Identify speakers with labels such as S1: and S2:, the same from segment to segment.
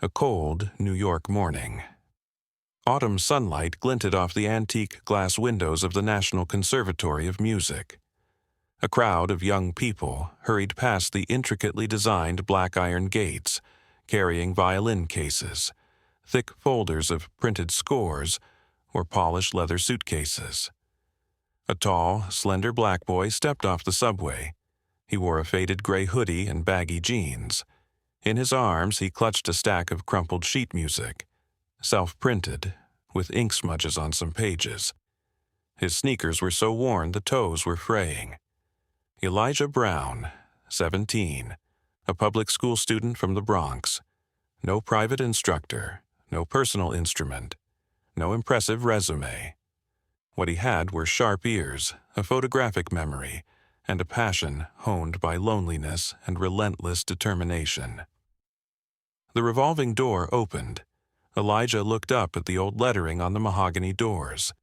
S1: A cold New York morning. Autumn sunlight glinted off the antique glass windows of the National Conservatory of Music. A crowd of young people hurried past the intricately designed black iron gates, carrying violin cases, thick folders of printed scores, or polished leather suitcases. A tall, slender black boy stepped off the subway. He wore a faded gray hoodie and baggy jeans. In his arms, he clutched a stack of crumpled sheet music, self-printed, with ink smudges on some pages. His sneakers were so worn the toes were fraying. Elijah Brown, 17, a public school student from the Bronx. No private instructor, no personal instrument, no impressive resume. What he had were sharp ears, a photographic memory, and a passion honed by loneliness and relentless determination. The revolving door opened. Elijah looked up at the old lettering on the mahogany doors.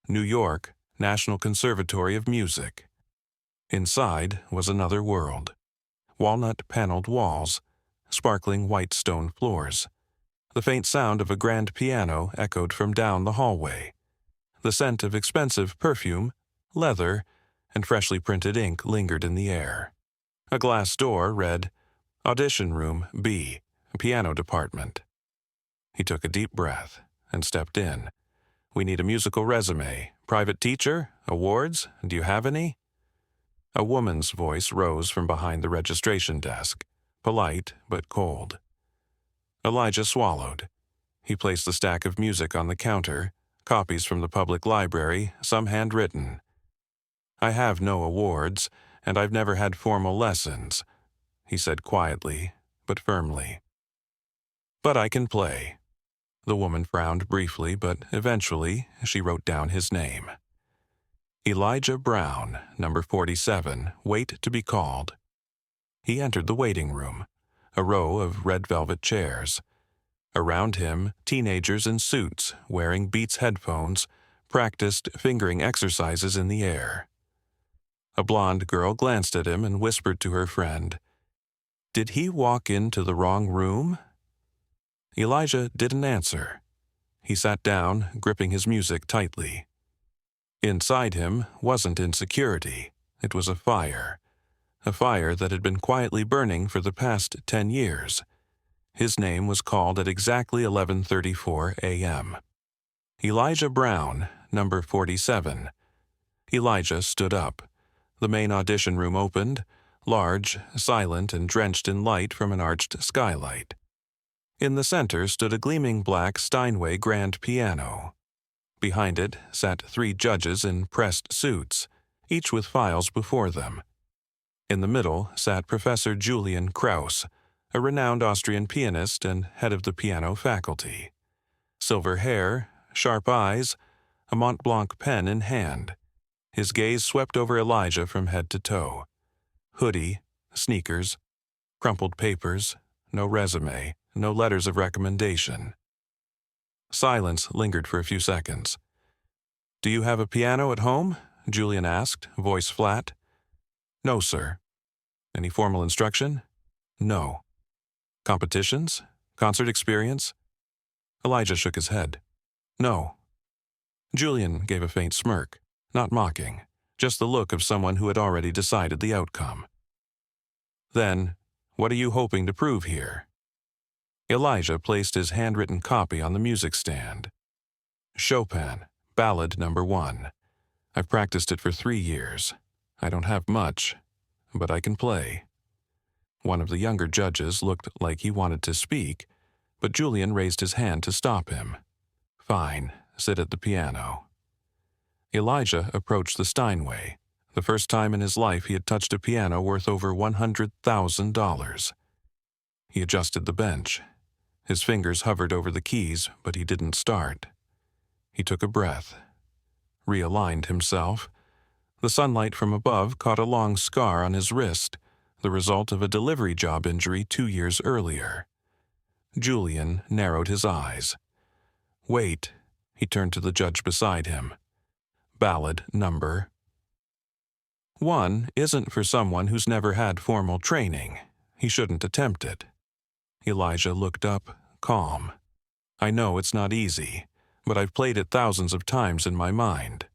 S1: New York, National Conservatory of Music. Inside was another world. Walnut-paneled walls, sparkling white stone floors. The faint sound of a grand piano echoed from down the hallway. The scent of expensive perfume, leather, and freshly printed ink lingered in the air. A glass door read, "Audition Room B, Piano Department." He took a deep breath and stepped in. "We need a musical resume. Private teacher? Awards? Do you have any?" A woman's voice rose from behind the registration desk, polite but cold. Elijah swallowed. He placed the stack of music on the counter, copies from the public library, some handwritten. "I have no awards, and I've never had formal lessons," he said quietly, but firmly. "But I can play." The woman frowned briefly, but eventually she wrote down his name. Elijah Brown, number 47, wait to be called. He entered the waiting room, a row of red velvet chairs. Around him, teenagers in suits, wearing Beats headphones, practiced fingering exercises in the air. A blonde girl glanced at him and whispered to her friend, "Did he walk into the wrong room?" Elijah didn't answer. He sat down, gripping his music tightly. Inside him wasn't insecurity. It was a fire that had been quietly burning for the past 10 years. His name was called at exactly 11:34 a.m. Elijah Brown, number 47. Elijah stood up. The main audition room opened, large, silent, and drenched in light from an arched skylight. In the center stood a gleaming black Steinway grand piano. Behind it sat 3 judges in pressed suits, each with files before them. In the middle sat Professor Julian Krauss, a renowned Austrian pianist and head of the piano faculty. Silver hair, sharp eyes, a Mont Blanc pen in hand. His gaze swept over Elijah from head to toe. Hoodie, sneakers, crumpled papers, no resume, no letters of recommendation. Silence lingered for a few seconds. "Do you have a piano at home?" Julian asked, voice flat. "No, sir." "Any formal instruction?" "No." "Competitions? Concert experience?" Elijah shook his head. "No." Julian gave a faint smirk, not mocking, just the look of someone who had already decided the outcome. "Then, what are you hoping to prove here?" Elijah placed his handwritten copy on the music stand. "Chopin, Ballad No. 1. I've practiced it for 3 years. I don't have much, but I can play." One of the younger judges looked like he wanted to speak, but Julian raised his hand to stop him. "Fine, sit at the piano." Elijah approached the Steinway. The first time in his life he had touched a piano worth over $100,000. He adjusted the bench. His fingers hovered over the keys, but he didn't start. He took a breath, realigned himself. The sunlight from above caught a long scar on his wrist, the result of a delivery job injury 2 years earlier. Julian narrowed his eyes. "Wait," he turned to the judge beside him. "Ballad number 1 isn't for someone who's never had formal training. He shouldn't attempt it." Elijah looked up, calm. "I know it's not easy, but I've played it thousands of times in my mind."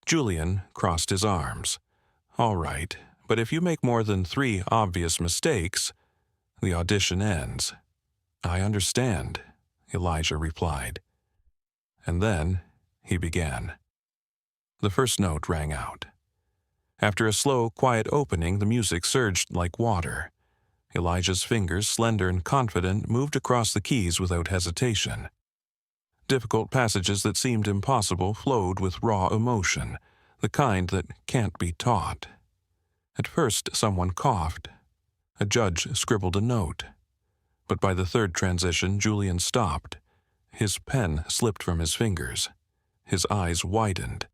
S1: Julian crossed his arms. "All right, but if you make more than 3 obvious mistakes, the audition ends." "I understand," Elijah replied. And then he began. The first note rang out. After a slow, quiet opening, the music surged like water. Elijah's fingers, slender and confident, moved across the keys without hesitation. Difficult passages that seemed impossible flowed with raw emotion, the kind that can't be taught. At first, someone coughed. A judge scribbled a note. But by the third transition, Julian stopped. His pen slipped from his fingers. His eyes widened.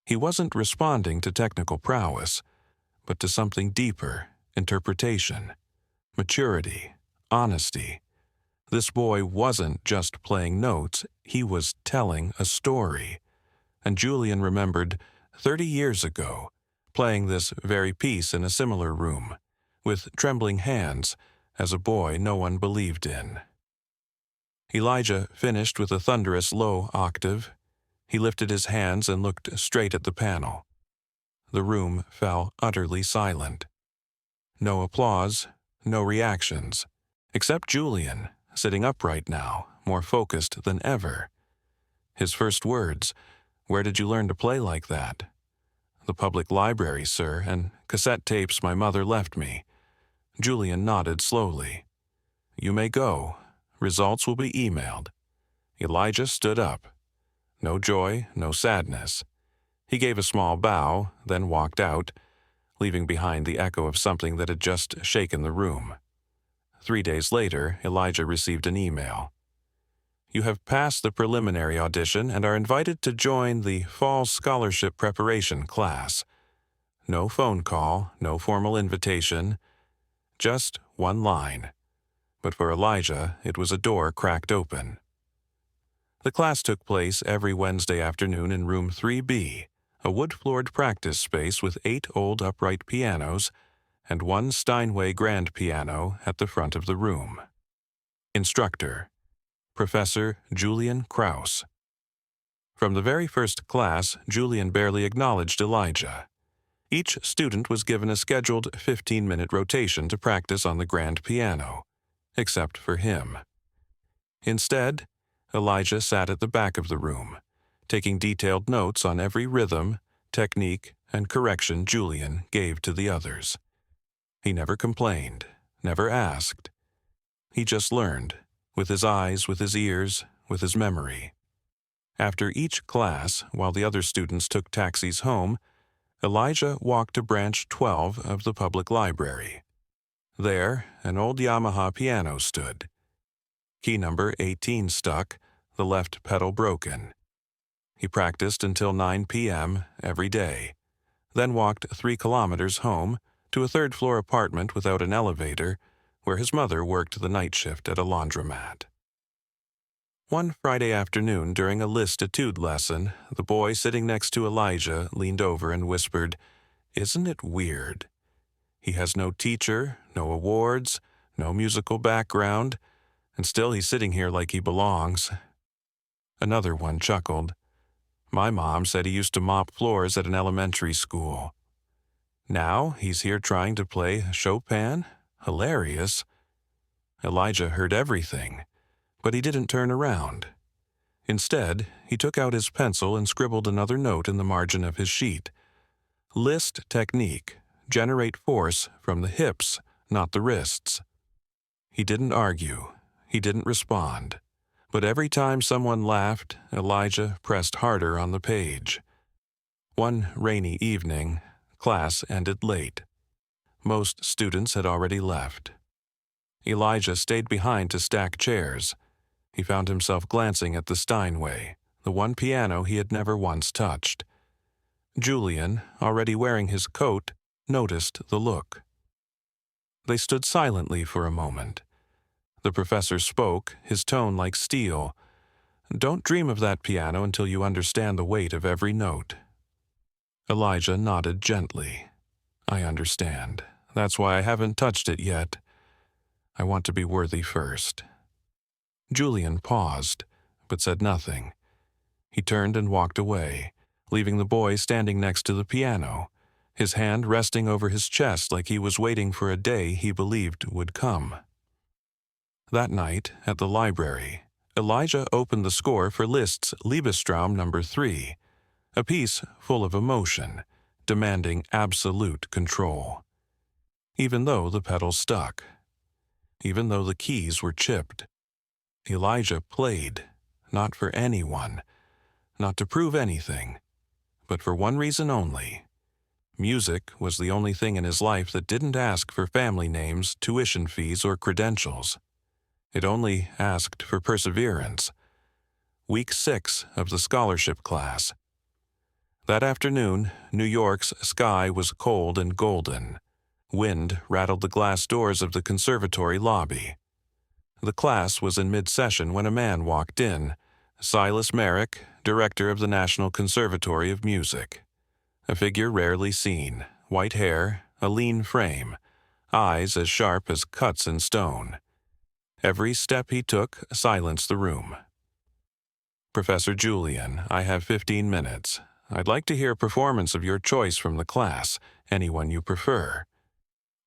S1: He wasn't responding to technical prowess, but to something deeper: interpretation, maturity, honesty. This boy wasn't just playing notes, he was telling a story. And Julian remembered 30 years ago, playing this very piece in a similar room, with trembling hands, as a boy no one believed in. Elijah finished with a thunderous low octave. He lifted his hands and looked straight at the panel. The room fell utterly silent. No applause, no reactions, except Julian, sitting upright now, more focused than ever. His first words: "Where did you learn to play like that?" "The public library, sir, and cassette tapes my mother left me." Julian nodded slowly. "You may go. Results will be emailed." Elijah stood up. No joy, no sadness. He gave a small bow, then walked out, leaving behind the echo of something that had just shaken the room. 3 days later, Elijah received an email. "You have passed the preliminary audition and are invited to join the Fall Scholarship Preparation class." No phone call, no formal invitation, just one line. But for Elijah, it was a door cracked open. The class took place every Wednesday afternoon in room 3B, a wood-floored practice space with 8 old upright pianos and 1 Steinway grand piano at the front of the room. Instructor: Professor Julian Krause. From the very first class, Julian barely acknowledged Elijah. Each student was given a scheduled 15-minute rotation to practice on the grand piano, except for him. Instead, Elijah sat at the back of the room, taking detailed notes on every rhythm, technique, and correction Julian gave to the others. He never complained, never asked. He just learned, with his eyes, with his ears, with his memory. After each class, while the other students took taxis home, Elijah walked to branch 12 of the public library. There, an old Yamaha piano stood. Key number 18 stuck, the left pedal broken. He practiced until 9 p.m. every day, then walked 3 kilometers home to a third-floor apartment without an elevator, where his mother worked the night shift at a laundromat. One Friday afternoon during a Liszt etude lesson, the boy sitting next to Elijah leaned over and whispered, "Isn't it weird? He has no teacher, no awards, no musical background, and still he's sitting here like he belongs." Another one chuckled. "My mom said he used to mop floors at an elementary school. Now he's here trying to play Chopin? Hilarious." Elijah heard everything, but he didn't turn around. Instead, he took out his pencil and scribbled another note in the margin of his sheet. "Liszt technique. Generate force from the hips, not the wrists." He didn't argue. He didn't respond. But every time someone laughed, Elijah pressed harder on the page. One rainy evening, class ended late. Most students had already left. Elijah stayed behind to stack chairs. He found himself glancing at the Steinway, the one piano he had never once touched. Julian, already wearing his coat, noticed the look. They stood silently for a moment. The professor spoke, his tone like steel. "Don't dream of that piano until you understand the weight of every note." Elijah nodded gently. "I understand. That's why I haven't touched it yet. I want to be worthy first." Julian paused, but said nothing. He turned and walked away, leaving the boy standing next to the piano, his hand resting over his chest like he was waiting for a day he believed would come. That night, at the library, Elijah opened the score for Liszt's Liebestraum No. 3, a piece full of emotion, demanding absolute control. Even though the pedals stuck, even though the keys were chipped, Elijah played, not for anyone, not to prove anything, but for one reason only. Music was the only thing in his life that didn't ask for family names, tuition fees, or credentials. It only asked for perseverance. Week 6 of the scholarship class. That afternoon, New York's sky was cold and golden. Wind rattled the glass doors of the conservatory lobby. The class was in mid-session when a man walked in, Silas Merrick, director of the National Conservatory of Music. A figure rarely seen, white hair, a lean frame, eyes as sharp as cuts in stone. Every step he took silenced the room. "Professor Julian, I have 15 minutes. I'd like to hear a performance of your choice from the class, anyone you prefer."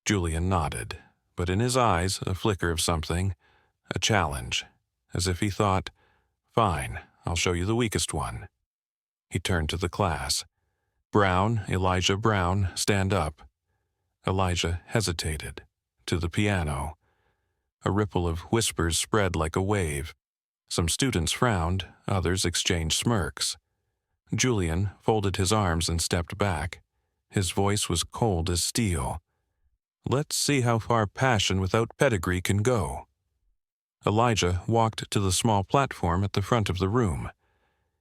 S1: Julian nodded, but in his eyes a flicker of something, a challenge, as if he thought, "Fine, I'll show you the weakest one." He turned to the class. "Brown, Elijah Brown, stand up." Elijah hesitated. To the piano. A ripple of whispers spread like a wave. Some students frowned, others exchanged smirks. Julian folded his arms and stepped back. His voice was cold as steel. "Let's see how far passion without pedigree can go." Elijah walked to the small platform at the front of the room.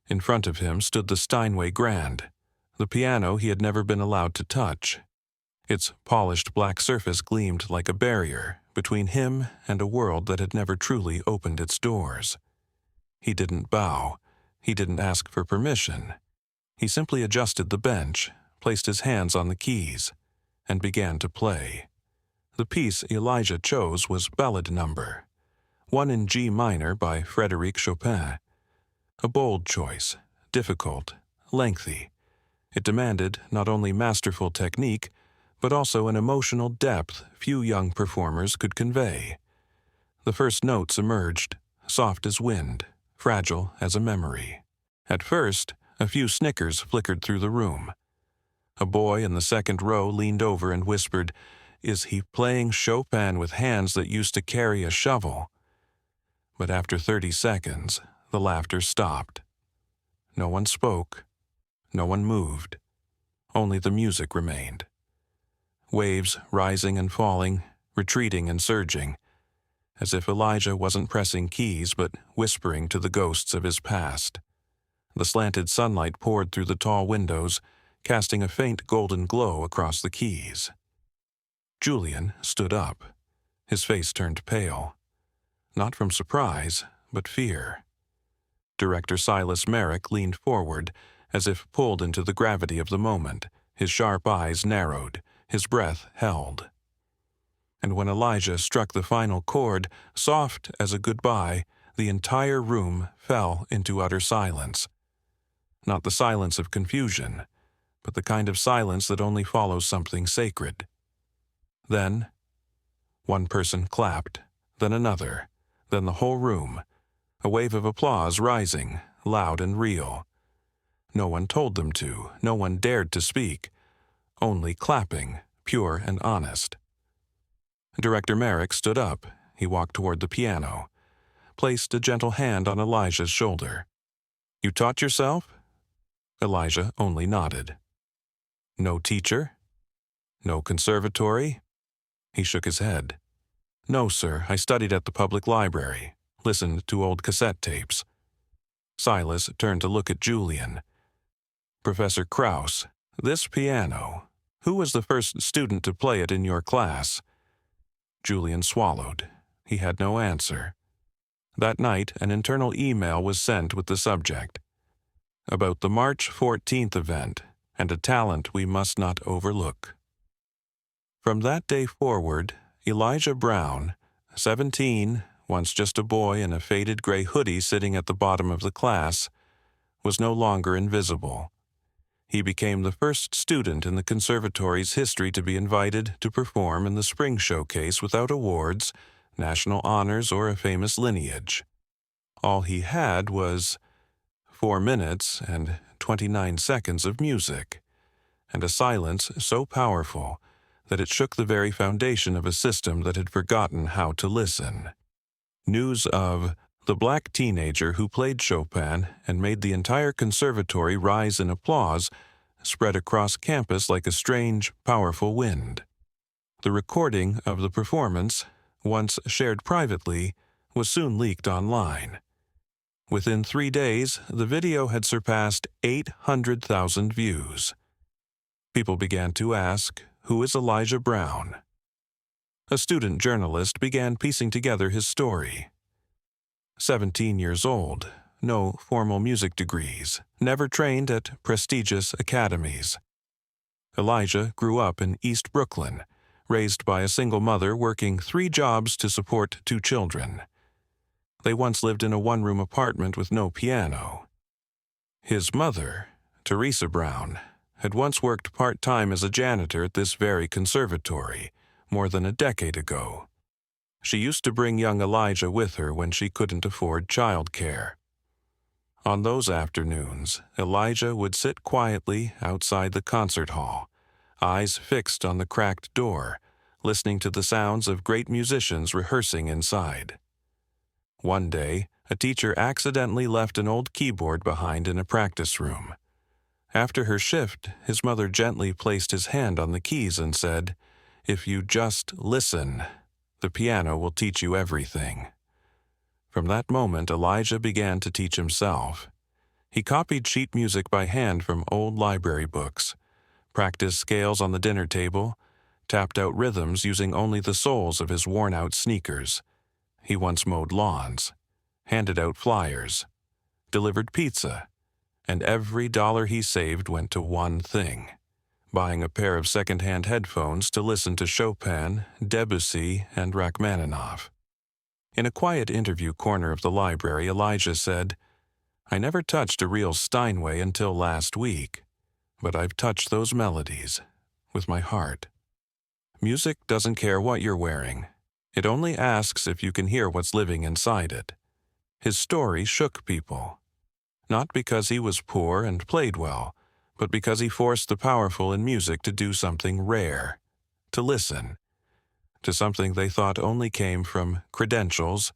S1: In front of him stood the Steinway Grand, the piano he had never been allowed to touch. Its polished black surface gleamed like a barrier between him and a world that had never truly opened its doors. He didn't bow. He didn't ask for permission. He simply adjusted the bench, placed his hands on the keys, and began to play. The piece Elijah chose was Ballad Number, one in G minor by Frédéric Chopin. A bold choice, difficult, lengthy. It demanded not only masterful technique, but also an emotional depth few young performers could convey. The first notes emerged, soft as wind, fragile as a memory. At first, a few snickers flickered through the room. A boy in the second row leaned over and whispered, "Is he playing Chopin with hands that used to carry a shovel?" But after 30 seconds, the laughter stopped. No one spoke. No one moved. Only the music remained. Waves rising and falling, retreating and surging, as if Elijah wasn't pressing keys but whispering to the ghosts of his past. The slanted sunlight poured through the tall windows, casting a faint golden glow across the keys. Julian stood up. His face turned pale. Not from surprise, but fear. Director Silas Merrick leaned forward, as if pulled into the gravity of the moment. His sharp eyes narrowed, his breath held. And when Elijah struck the final chord, soft as a goodbye, the entire room fell into utter silence. Not the silence of confusion, but the kind of silence that only follows something sacred. Then, one person clapped, then another, then the whole room, a wave of applause rising, loud and real. No one told them to, no one dared to speak, only clapping, pure and honest. Director Merrick stood up. He walked toward the piano, placed a gentle hand on Elijah's shoulder. "You taught yourself?" Elijah only nodded. "No teacher? No conservatory?" He shook his head. "No, sir, I studied at the public library, listened to old cassette tapes." Silas turned to look at Julian. "Professor Krauss, this piano, who was the first student to play it in your class?" Julian swallowed. He had no answer. That night, an internal email was sent with the subject, "About the March 14th event, and a talent we must not overlook." From that day forward, Elijah Brown, 17, once just a boy in a faded gray hoodie sitting at the bottom of the class, was no longer invisible. He became the first student in the conservatory's history to be invited to perform in the spring showcase without awards, national honors, or a famous lineage. All he had was 4 minutes and 29 seconds of music, and a silence so powerful that it shook the very foundation of a system that had forgotten how to listen. News of the black teenager who played Chopin and made the entire conservatory rise in applause spread across campus like a strange, powerful wind. The recording of the performance, once shared privately, was soon leaked online. Within 3 days, the video had surpassed 800,000 views. People began to ask, "Who is Elijah Brown?" A student journalist began piecing together his story. 17 years old, no formal music degrees, never trained at prestigious academies. Elijah grew up in East Brooklyn, raised by a single mother working 3 jobs to support 2 children. They once lived in a one-room apartment with no piano. His mother, Teresa Brown, had once worked part-time as a janitor at this very conservatory, more than a decade ago. She used to bring young Elijah with her when she couldn't afford childcare. On those afternoons, Elijah would sit quietly outside the concert hall, eyes fixed on the cracked door, listening to the sounds of great musicians rehearsing inside. One day, a teacher accidentally left an old keyboard behind in a practice room. After her shift, his mother gently placed his hand on the keys and said, "If you just listen, the piano will teach you everything." From that moment, Elijah began to teach himself. He copied sheet music by hand from old library books, practiced scales on the dinner table, tapped out rhythms using only the soles of his worn-out sneakers. He once mowed lawns, handed out flyers, delivered pizza, and every dollar he saved went to one thing: buying a pair of second-hand headphones to listen to Chopin, Debussy, and Rachmaninoff. In a quiet interview corner of the library, Elijah said, "I never touched a real Steinway until last week, but I've touched those melodies with my heart." Music doesn't care what you're wearing. It only asks if you can hear what's living inside it. His story shook people, not because he was poor and played well, but because he forced the powerful in music to do something rare, to listen, to something they thought only came from credentials,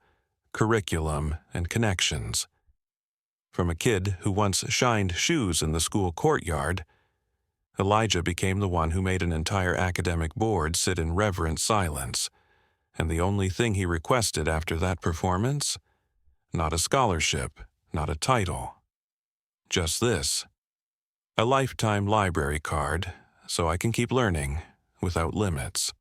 S1: curriculum, and connections. From a kid who once shined shoes in the school courtyard, Elijah became the one who made an entire academic board sit in reverent silence, and the only thing he requested after that performance? Not a scholarship, not a title. Just this: a lifetime library card, so I can keep learning without limits.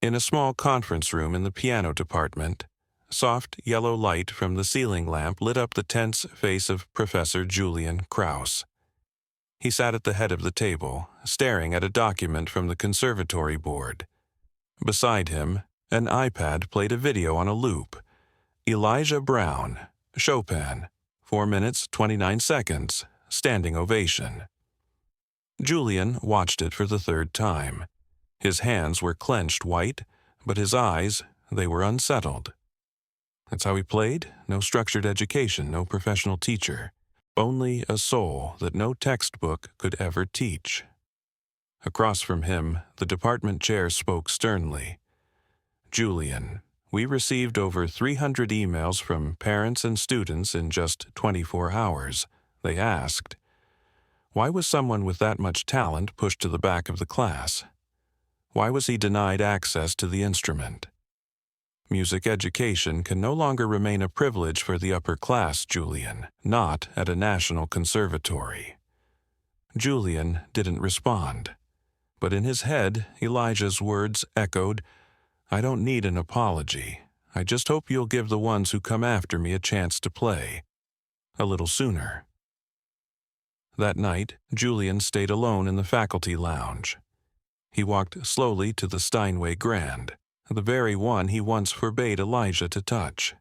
S1: In a small conference room in the piano department, soft yellow light from the ceiling lamp lit up the tense face of Professor Julian Krauss. He sat at the head of the table, staring at a document from the conservatory board. Beside him, an iPad played a video on a loop. Elijah Brown, Chopin, 4 minutes, 29 seconds, standing ovation. Julian watched it for the 3rd time. His hands were clenched white, but his eyes, they were unsettled. That's how he played? No structured education, no professional teacher. Only a soul that no textbook could ever teach. Across from him, the department chair spoke sternly. "Julian, we received over 300 emails from parents and students in just 24 hours. They asked, why was someone with that much talent pushed to the back of the class? Why was he denied access to the instrument? Music education can no longer remain a privilege for the upper class, Julian, not at a national conservatory." Julian didn't respond, but in his head, Elijah's words echoed, "I don't need an apology. I just hope you'll give the ones who come after me a chance to play. A little sooner." That night, Julian stayed alone in the faculty lounge. He walked slowly to the Steinway Grand, the very one he once forbade Elijah to touch.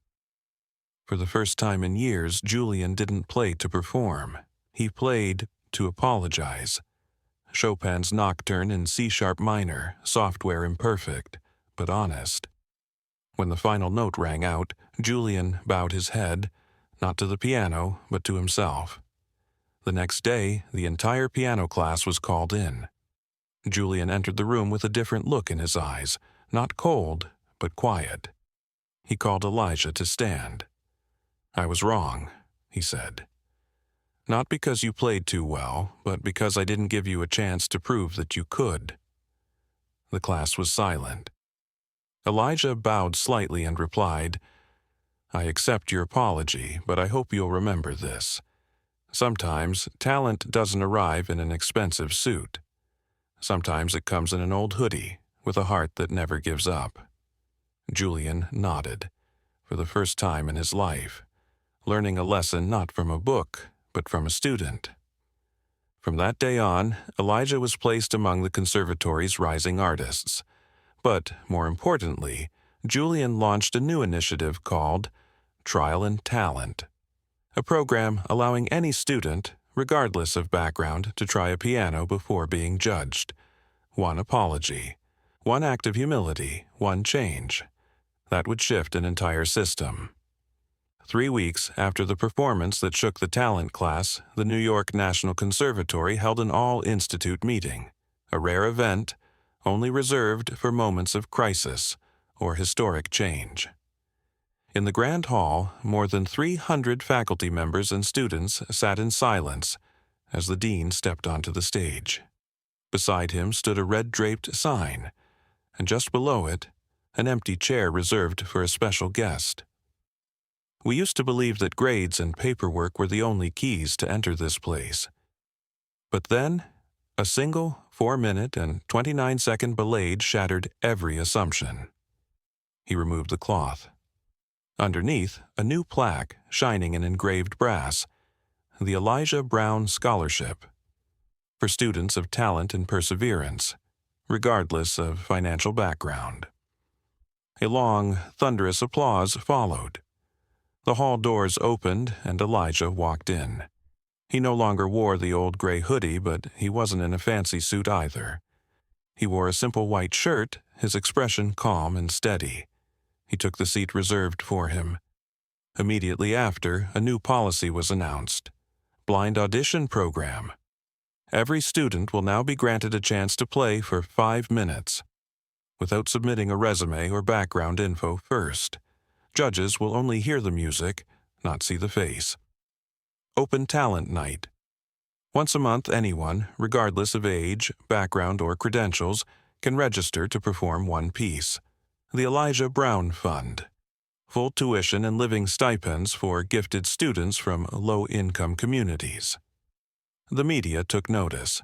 S1: For the first time in years, Julian didn't play to perform. He played to apologize. Chopin's Nocturne in C-sharp minor, software imperfect, but honest. When the final note rang out, Julian bowed his head, not to the piano, but to himself. The next day, the entire piano class was called in. Julian entered the room with a different look in his eyes, not cold, but quiet. He called Elijah to stand. "I was wrong," he said. "Not because you played too well, but because I didn't give you a chance to prove that you could." The class was silent. Elijah bowed slightly and replied, "I accept your apology, but I hope you'll remember this. Sometimes talent doesn't arrive in an expensive suit. Sometimes it comes in an old hoodie with a heart that never gives up." Julian nodded, for the first time in his life, learning a lesson not from a book, but from a student. From that day on, Elijah was placed among the conservatory's rising artists. But, more importantly, Julian launched a new initiative called Trial and Talent, a program allowing any student, regardless of background, to try a piano before being judged. One apology, one act of humility, one change. That would shift an entire system. 3 weeks after the performance that shook the talent class, the New York National Conservatory held an all-institute meeting, a rare event only reserved for moments of crisis or historic change. In the Grand Hall, more than 300 faculty members and students sat in silence as the dean stepped onto the stage. Beside him stood a red-draped sign, and just below it, an empty chair reserved for a special guest. We used to believe that grades and paperwork were the only keys to enter this place. But then, a single 4-minute and 29-second ballade shattered every assumption. He removed the cloth. Underneath, a new plaque, shining in engraved brass, the Elijah Brown Scholarship, for students of talent and perseverance, regardless of financial background. A long, thunderous applause followed. The hall doors opened and Elijah walked in. He no longer wore the old gray hoodie, but he wasn't in a fancy suit either. He wore a simple white shirt, his expression calm and steady. He took the seat reserved for him. Immediately after, a new policy was announced. Blind audition program. Every student will now be granted a chance to play for 5 minutes, without submitting a resume or background info first. Judges will only hear the music, not see the face. Open Talent Night. Once a month, anyone, regardless of age, background, or credentials, can register to perform one piece. The Elijah Brown Fund. Full tuition and living stipends for gifted students from low-income communities. The media took notice.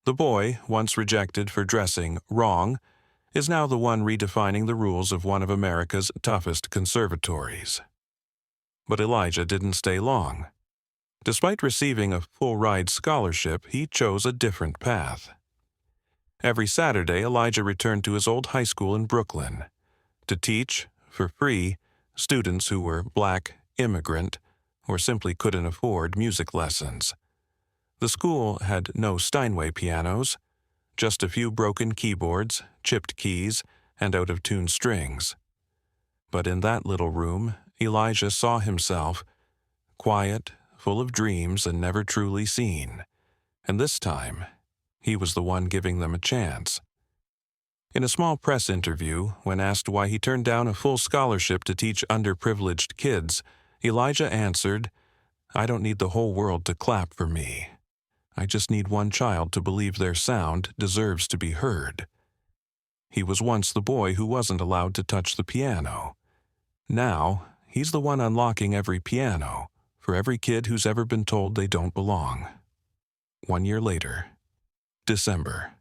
S1: The boy, once rejected for dressing wrong, is now the one redefining the rules of one of America's toughest conservatories. But Elijah didn't stay long. Despite receiving a full-ride scholarship, he chose a different path. Every Saturday, Elijah returned to his old high school in Brooklyn to teach, for free, students who were Black, immigrant, or simply couldn't afford music lessons. The school had no Steinway pianos, just a few broken keyboards, chipped keys, and out-of-tune strings. But in that little room, Elijah saw himself, quiet, full of dreams and never truly seen. And this time, he was the one giving them a chance. In a small press interview, when asked why he turned down a full scholarship to teach underprivileged kids, Elijah answered, "I don't need the whole world to clap for me. I just need one child to believe their sound deserves to be heard." He was once the boy who wasn't allowed to touch the piano. Now, he's the one unlocking every piano for every kid who's ever been told they don't belong. 1 year later. December.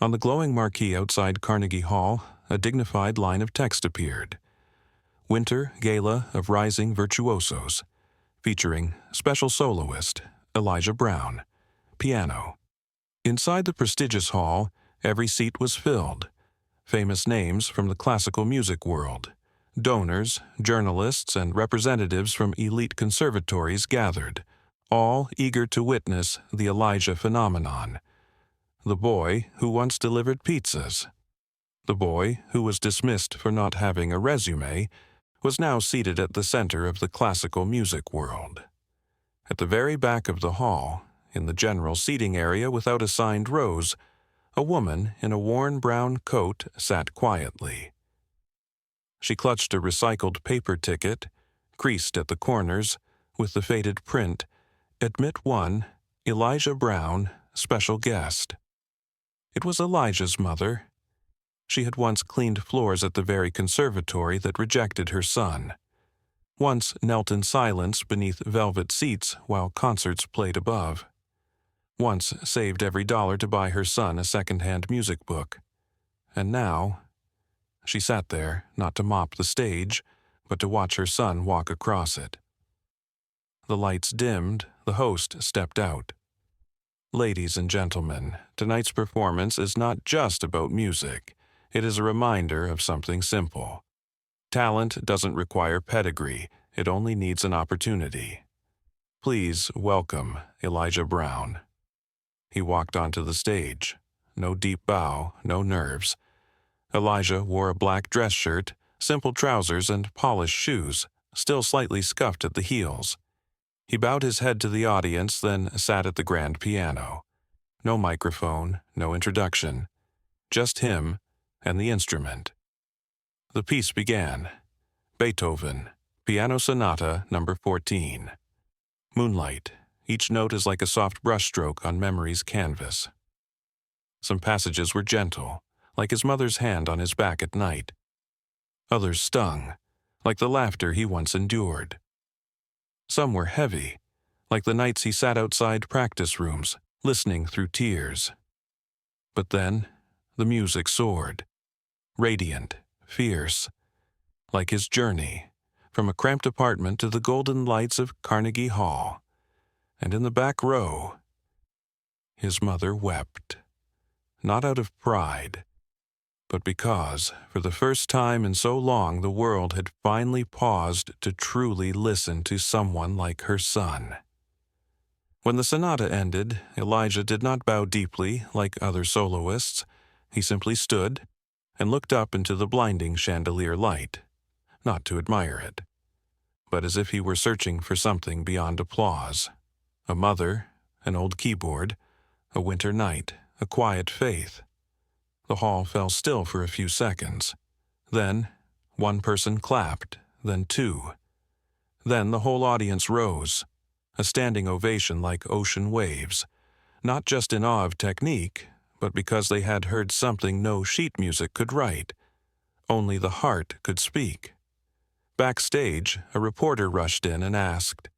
S1: On the glowing marquee outside Carnegie Hall, a dignified line of text appeared. Winter Gala of Rising Virtuosos, featuring special soloist Elijah Brown, piano. Inside the prestigious hall, every seat was filled. famous names from the classical music world. Donors, journalists, and representatives from elite conservatories gathered, all eager to witness the Elijah phenomenon. The boy who once delivered pizzas. The boy who was dismissed for not having a résumé was now seated at the center of the classical music world. At the very back of the hall, in the general seating area without assigned rows, a woman in a worn brown coat sat quietly. She clutched a recycled paper ticket, creased at the corners, with the faded print, "Admit one, Elijah Brown, special guest." It was Elijah's mother. She had once cleaned floors at the very conservatory that rejected her son. Once knelt in silence beneath velvet seats while concerts played above. Once saved every dollar to buy her son a second-hand music book. And now, she sat there not to mop the stage, but to watch her son walk across it. The lights dimmed, the host stepped out. Ladies and gentlemen, tonight's performance is not just about music. It is a reminder of something simple. Talent doesn't require pedigree, it only needs an opportunity. Please welcome Elijah Brown. He walked onto the stage. No deep bow, no nerves. Elijah wore a black dress shirt, simple trousers, and polished shoes, still slightly scuffed at the heels. He bowed his head to the audience, then sat at the grand piano. No microphone, no introduction. Just him and the instrument. The piece began. Beethoven, Piano Sonata No. 14. Moonlight. Each note is like a soft brushstroke on memory's canvas. Some passages were gentle, like his mother's hand on his back at night. Others stung, like the laughter he once endured. Some were heavy, like the nights he sat outside practice rooms, listening through tears. But then, the music soared. Radiant, fierce, like his journey, from a cramped apartment to the golden lights of Carnegie Hall. And in the back row, his mother wept, not out of pride, but because, for the first time in so long, the world had finally paused to truly listen to someone like her son. When the sonata ended, Elijah did not bow deeply like other soloists. He simply stood and looked up into the blinding chandelier light, not to admire it, but as if he were searching for something beyond applause. A mother, an old keyboard, a winter night, a quiet faith. The hall fell still for a few seconds. Then, one person clapped, then two. Then the whole audience rose, a standing ovation like ocean waves, not just in awe of technique, but because they had heard something no sheet music could write. Only the heart could speak. Backstage, a reporter rushed in and asked,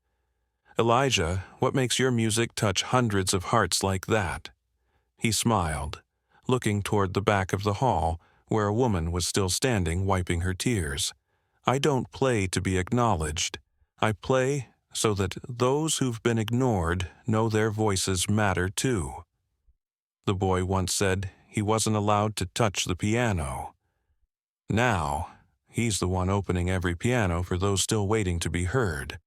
S1: "Elijah, what makes your music touch hundreds of hearts like that?" He smiled, looking toward the back of the hall, where a woman was still standing wiping her tears. "I don't play to be acknowledged. I play so that those who've been ignored know their voices matter too." The boy once said he wasn't allowed to touch the piano. Now, he's the one opening every piano for those still waiting to be heard.